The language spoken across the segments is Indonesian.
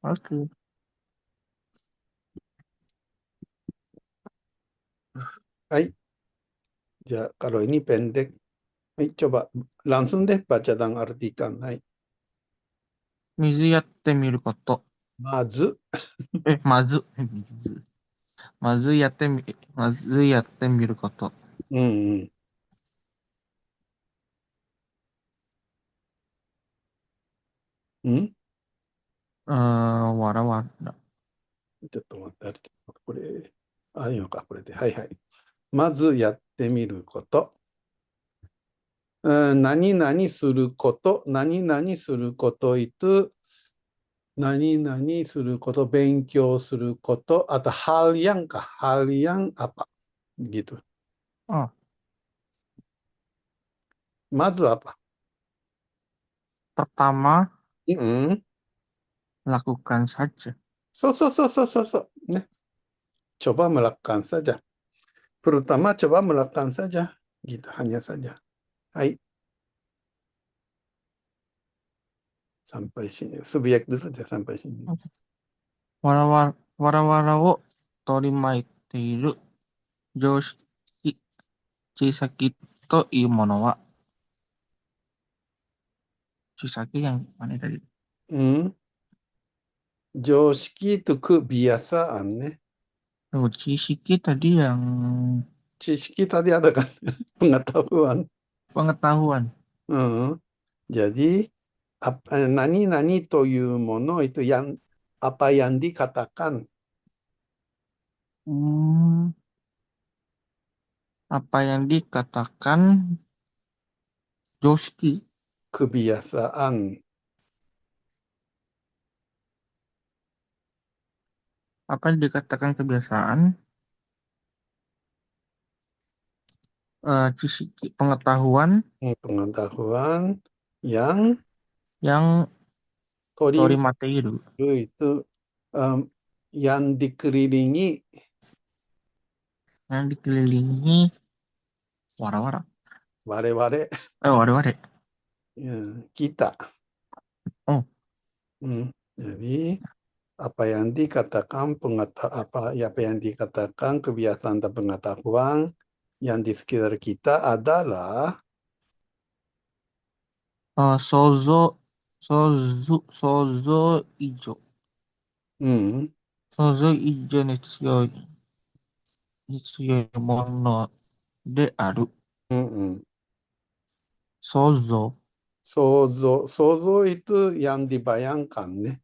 Oke. Hai, ya kalau ini pendek, hai, coba langsung deh baca dan artikan. Hai, 水やってみること。まず、まず、水まずやってみ、まずやってみること。うん、うん、んわらわら。ちょっと待って、これ、いいのか、これで。はいはい。まずやってみること。何々すること、何々することitu、何々すること、勉強すること、あと、hal yang か、hal yang apa, gitu. Ah, まず apa? pertama, Mm-mm. lakukan saja. そうそうそうそうそうそう。ね。coba melakukan saja. Pertama coba melakukan saja. Gitu, hanya saja. Hai, sampai sini. Subjek dulu deh sampai sini. わらわらを取り巻いている常識、小さきというものは、小さき yang mana tadi? Hmm. 常識 itu kebiasaan, nih. Oh, 知識 tadi yang Cishiki tadi ada kan? Pengetahuan. pengetahuan. Hmm. Jadi, nani-nani toyu mono itu yang apa yang dikatakan Hmm, apa yang dikatakan Joski? kebiasaan. Apa yang dikatakan kebiasaan? Cisiki, pengetahuan Pengetahuan yang yang tori torimateiru, itu em, yang dikelilingi yang dikelilingi wara-wara. ware-ware Ware-ware. ya, kita. Oh, Hmm. Jadi apa yang dikatakan apa yang dikatakan kebiasaan dan pengetahuan yang di sekitar kita adalah sozo, sozo ijo. hmm, 想像以上に強いものである。hmm, hmm. 想像。Sozo itu yang dibayangkan, nih.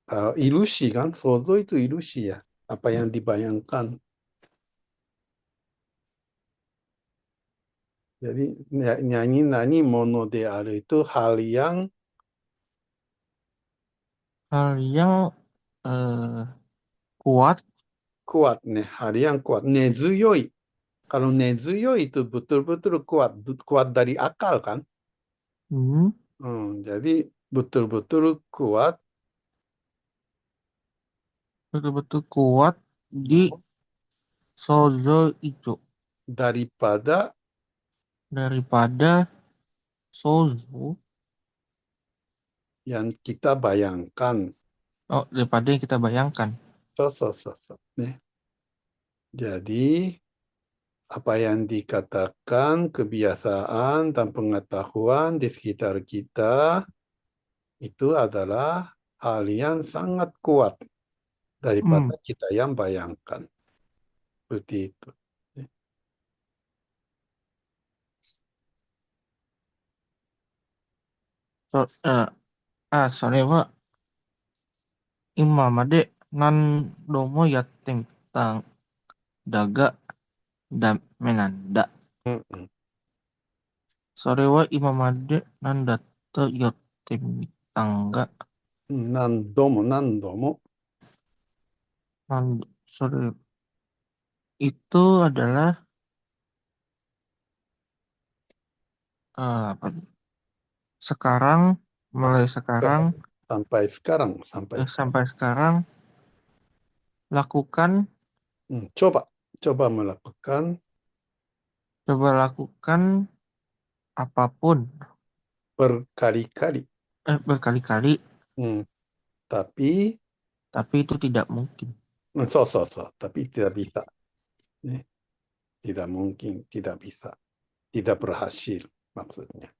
Kalau ilusi kan, sozo itu ilusi ya, apa yang dibayangkan. Jadi nyanyi-nyanyi mono de aru itu hal yang Hal yang eh, kuat. kuat, nih, hal yang kuat. Nezuyoi. Kalau nezuyoi itu betul-betul kuat, kuat dari akal kan. Hmm, Jadi betul-betul kuat betul-betul kuat di hmm, sozo ijo. daripada Daripada sozo. yang kita bayangkan. Oh, daripada yang kita bayangkan. So. Nih. Jadi apa yang dikatakan kebiasaan dan pengetahuan di sekitar kita itu adalah hal yang sangat kuat Hmm. daripada kita yang bayangkan. Seperti itu. それは今まで何度もやってみたんだがダメなんだ。うんうん。それは今まで何だとやってみたんが、何度も何度も。それitu adalah apa, sekarang, mulai sekarang, Sampai sekarang. Sampai sekarang. sampai sekarang, lakukan, Coba melakukan coba lakukan apapun berkali-kali. berkali-kali, うん。tapi, tapi itu tidak mungkin. そうそうそう。tapi tidak bisa. ね。tidak mungkin, tidak bisa. Tidak berhasil maksudnya.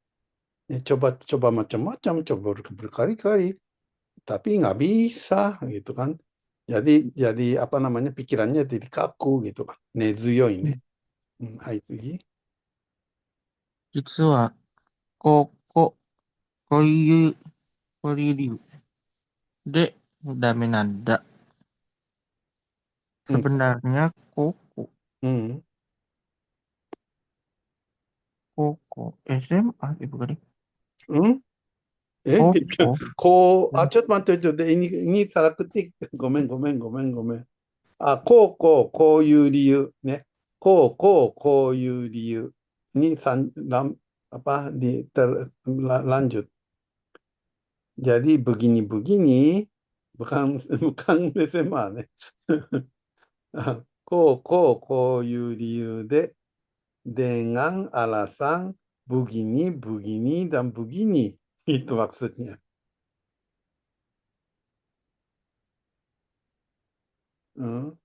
Coba macam-macam, coba berkali-kali, tapi nggak bisa gitu kan. Jadi apa namanya pikirannya jadi kaku gitu kan. Nezuyoi ne. Hai,次. 実は、こういう理由でダメなんだ. うん、Sebenarnyaうん、SMA itu kan? うん。Koko. ちょっと待って、にさらくって、ごめん。こういう理由ね。こういう理由にapa, lanjut. Jadi begini-begini, bukan bukan SMA ね。こういう理由で、dengan alasan begini, dan begini. Itu maksudnya. Hmm,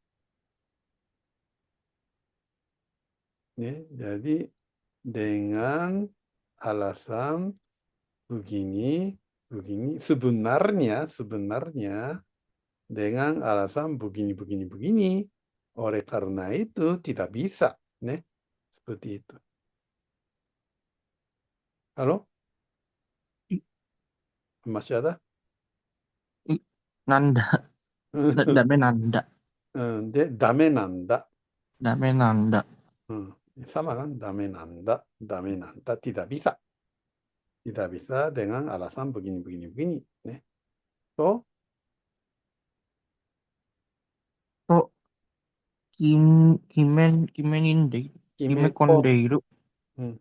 jadi dengan alasan begini, sebenarnya dengan alasan begini. Oleh karena itu tidak bisa, ne? Seperti itu. Halo, masih ada? Nanda. Dame nanda. で、ダメなんだ。Dame nanda. sama kan? ダメなんだ。tidak bisa. Tidak bisa dengan alasan begini. Ne? So, To kimeninde. kimeko. Kimekondeiru. うん、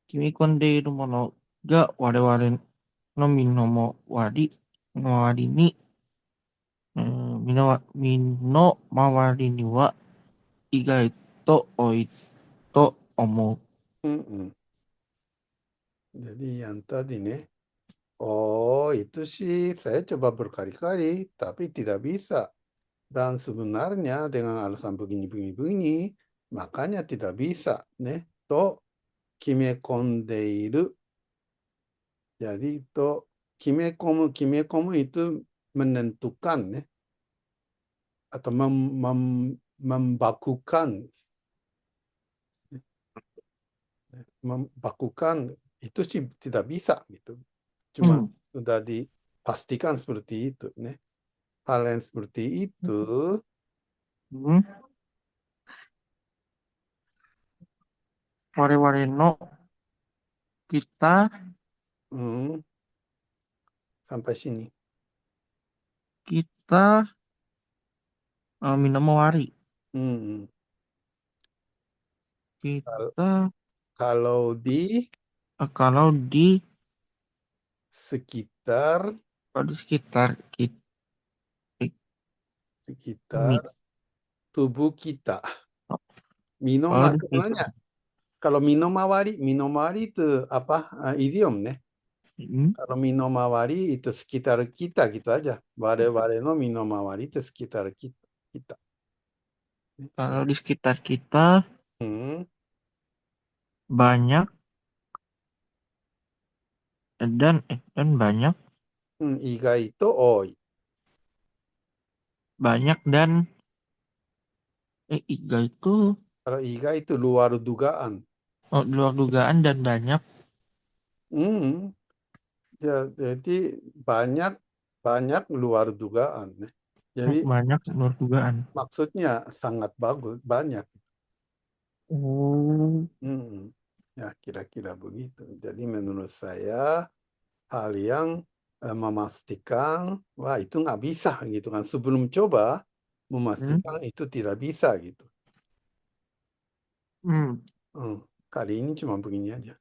Kimekondeiru mono ga wareware no mawari ni, 身の回りには意外と多いと思う。うんうん。Jadi yang tadi nih, oh itu sih saya coba berkali-kali, tapi tidak bisa. Dan sebenarnya dengan alasan begini, makanya tidak bisa. Ne? To kimekonde Jadi to kimekomu itu menentukan, ne? Atau membakukan. Membakukan itu sih tidak bisa gitu. Cuma sudah dipastikan seperti itu, ne? Hal yang seperti itu, 我々の kita うん、sampai sini. kita minamawari. Hmm. Kita Kalau di kalau di sekitar sekitar sekitar tubuh kita. kalau di Sebenarnya kalau minomawari itu apa, idiom ne? Kalau minomawari itu sekitar kita gitu aja. Ware-ware no minomawari itu sekitar kita. kalau di sekitar kita Hmm. banyak dan banyak 意外と多い。dan iga itu Kalau 意外 itu luar dugaan. luar dugaan dan banyak Hmm. Ya, jadi banyak banyak luar dugaan. Jadi banyak luar dugaan. maksudnya sangat bagus, banyak. Oh, Hmm. Ya, kira-kira begitu. Jadi menurut saya hal yang memastikan, wah itu nggak bisa gitu kan. Sebelum coba, memastikan itu tidak bisa gitu. Hmm. Kali ini cuma begini aja.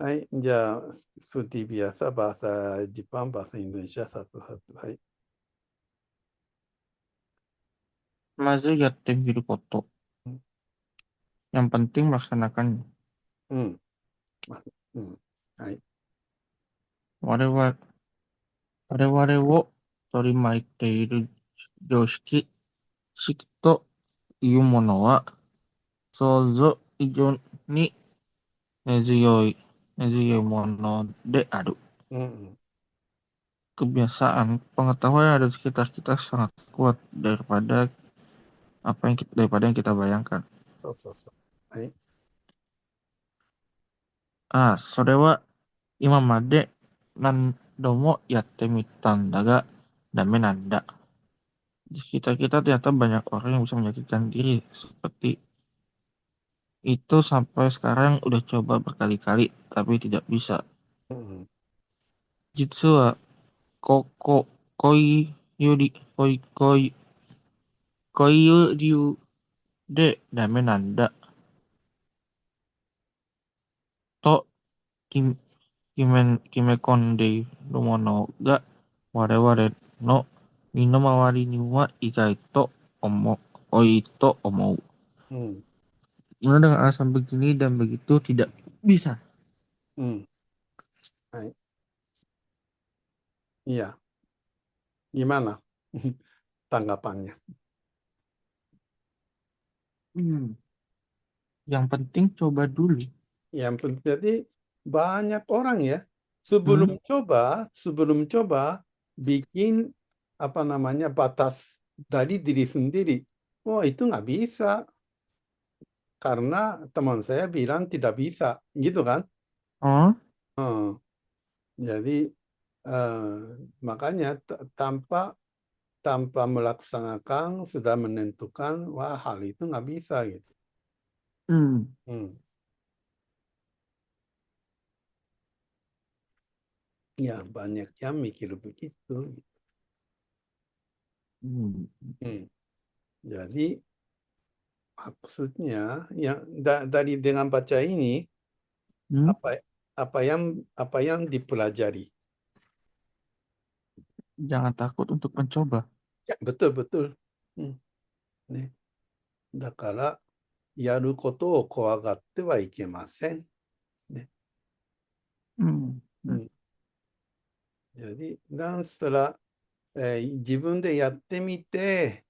はい。じゃあ、フーティービアサ、バーサ、ジパン、バーサ、インドネシア、サトハト。はい。まずやってみること。Yang penting melaksanakannya. うん。まあ、うん。はい。我々を取り巻いている常識、式というものは、想像以上に根強いものである。うん。Kebiasaan pengetahuan yang ada di sekitar kita sangat kuat daripada yang kita bayangkan. そうそうそう。はい。それは今まで何度もやってみたんだが、ダメなんだ。Di sekitar kita ternyata banyak orang yang bisa menyakitkan diri seperti itu sampai sekarang udah coba berkali-kali tapi tidak bisa. うん。実はこういう理由でダメなんだと決決め込んでいるものが我々の身の回りには意外と多いと思う。うん。Dimana dengan alasan begini dan begitu tidak bisa. うん。はい。Iya. Gimana tanggapannya? Yang penting coba dulu. Jadi banyak orang ya Hmm? sebelum coba bikin apa namanya batas dari diri sendiri. Oh itu nggak bisa karena teman saya bilang tidak bisa, gitu kan? Oh, Hmm. Jadi makanya tanpa tanpa melaksanakan sudah menentukan wah hal itu nggak bisa gitu. hmm. Hmm. Ya banyak yang mikir begitu. Hmm. Hmm. Jadi maksudnya yang dari dengan baca ini Hmm? apa apa yang dipelajari? Jangan takut untuk mencoba. Ya betul betul. Hmm. ね。だからやることを怖がってはいけません。ね。Hmm. うん。jadi dan setelah 自分でやってみて、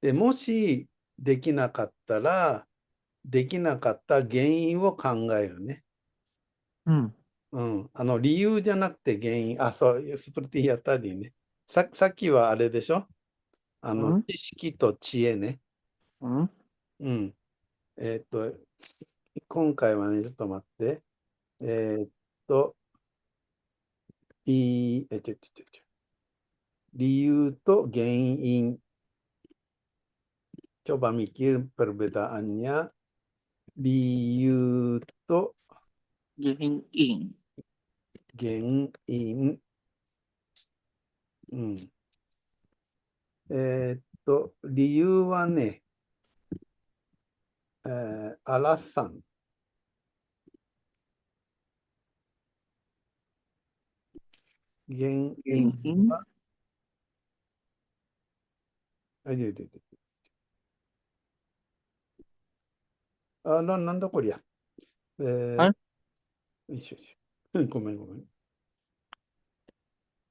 でもしできなかったら、できなかった原因を考えるね。Hmm. うん。理由じゃなくて原因。あ、そう、seperti ya tadi ね。さっきはあれでしょHmm? 知識と知恵ね。Hmm? うん。えーっと、今回はね、ちょっと待って。えーっと、理由と原因。coba mikir perbedaannya. 理由と Ing. 原因。うん。理由はね、アラサン。原因 Ing. は、あ、なんだこりゃ。Kan よいしょよいしょ。ごめんごめん。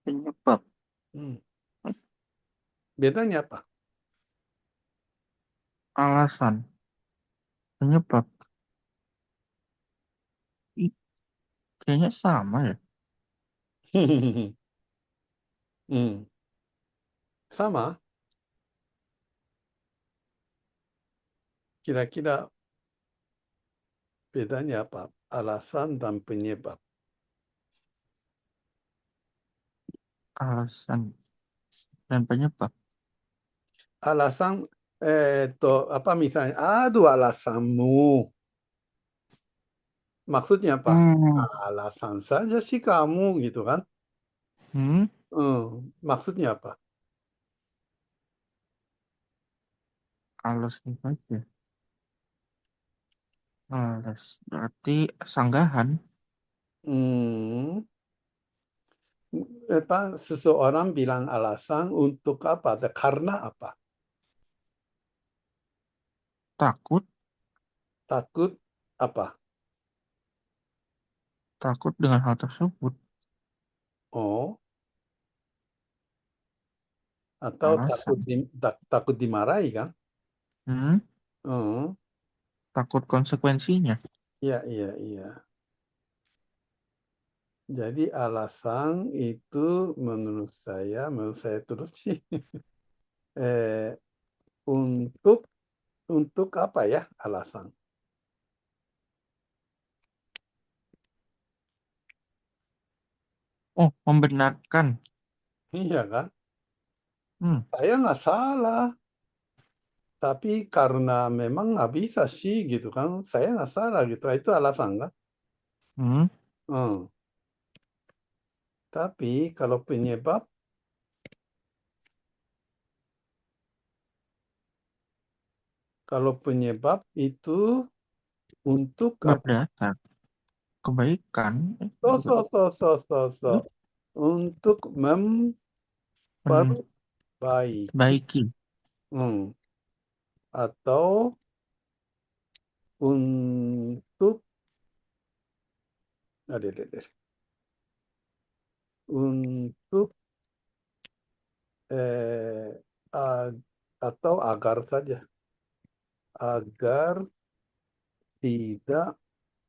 penyebab. うん。bedanya apa? Alasan. Penyebab. Kayaknya sama ya. Hmm. Sama? Kira-kira bedanya apa? Alasan dan penyebab. Alasan dan penyebab. Alasan, apa misalnya, aduh alasanmu. Maksudnya apa? Hmm. Alasan saja sih kamu gitu kan? Hmm? Maksudnya apa? Alasan saja. Berarti sanggahan. Hmm, seseorang bilang alasan untuk apa? Karena apa? Takut. Takut apa? Takut dengan hal tersebut. Oh, atau Alasan. takut dimarahi kan? Hmm, Hmm, takut konsekuensinya. iya, iya, iya. Jadi alasan itu menurut saya terus sih, eh, untuk apa ya alasan? Oh, membenarkan. Iya kan? Hmm, Saya nggak salah, tapi karena memang nggak bisa sih gitu kan, saya nggak salah gitu. Itu alasan kan? hmm, Hmm. Tapi kalau penyebab itu untuk apa? berdasar. Kebaikan. So, Juga. so, so, so, so, so. Untuk memperbaiki. Membaiki. Hmm. Atau untuk, ada, untuk eh, ag- atau agar saja, agar tidak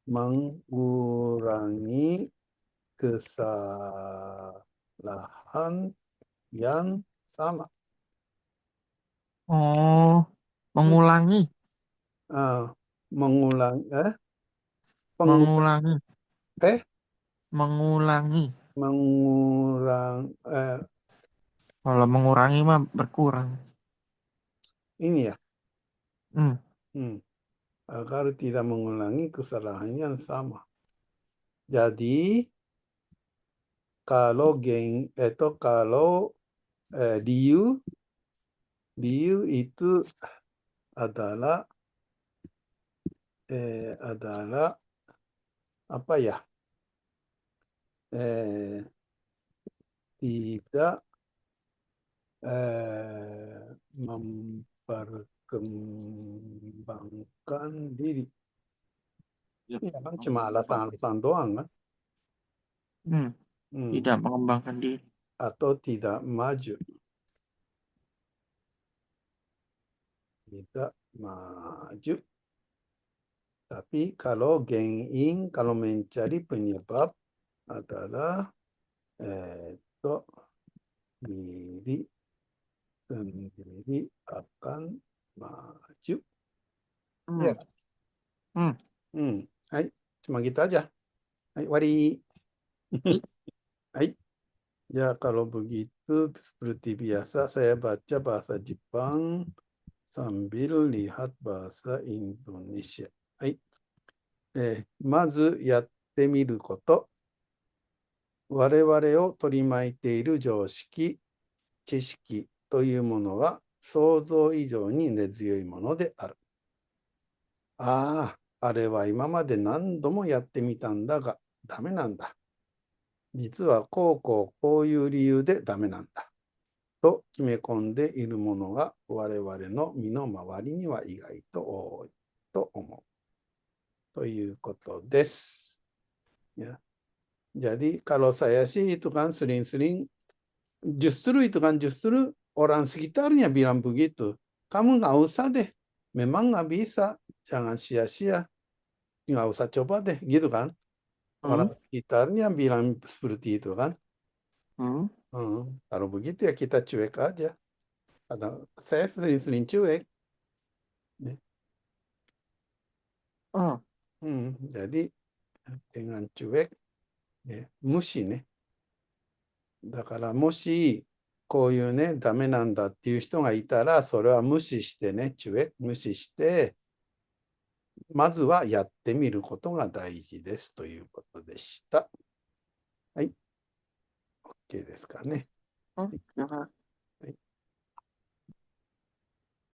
mengurangi kesalahan yang sama. Oh, Hmm. mengulangi. Ah, mengulang, pengulang, Mengulangi. eh, Mengulangi. mengurang, Kalau mengurangi mah berkurang. ini ya, Hmm, hmm, agar tidak mengulangi kesalahan yang sama. Jadi kalau liu itu adalah adalah apa ya? Eh, tidak memperkembangkan diri. ya, Iya kan cuma mengembang. alasan-alasan doang kan? Hmm, Hmm. tidak mengembangkan diri. Atau tidak maju, tidak maju. Tapi kalau mencari penyebab adalah itu diri sendiri akan maju. Hmm, Ya, hmm. hmm. Hai, cuma gitu aja. Hai, wari. Ih, Hai. Ya, kalau begitu seperti biasa saya baca bahasa Jepang sambil lihat bahasa Indonesia. Hai. まずやってみること。我々を取り巻いている常識、知識というものは想像以上に根強いものである。ああ、あれは今まで何度もやってみたんだが、ダメなんだ。実はこういう理由でダメなんだ。と決め込んでいるものが我々の身の回りには意外と多いと思う。ということです。Ya. Jadi kalau saya sih itu kan sering-sering justru itu kan justru orang sekitarnya bilang begitu. Kamu nggak usah deh. Memang nggak bisa. Jangan sia-sia. Nggak usah coba deh. Gitu kan. hmm, Orang sekitarnya bilang seperti itu kan. hmm. Kalau begitu ya kita cuek aja. Saya sering-sering cuek. Nih. Oh, Jadi dengan cuek, ya, mushiね。だからもし、こういうね、ダメなんだっていう人がいたら、それは無視してね、無視して、まずはやってみることが大事ですということでした。はい、OK ですかね。oh,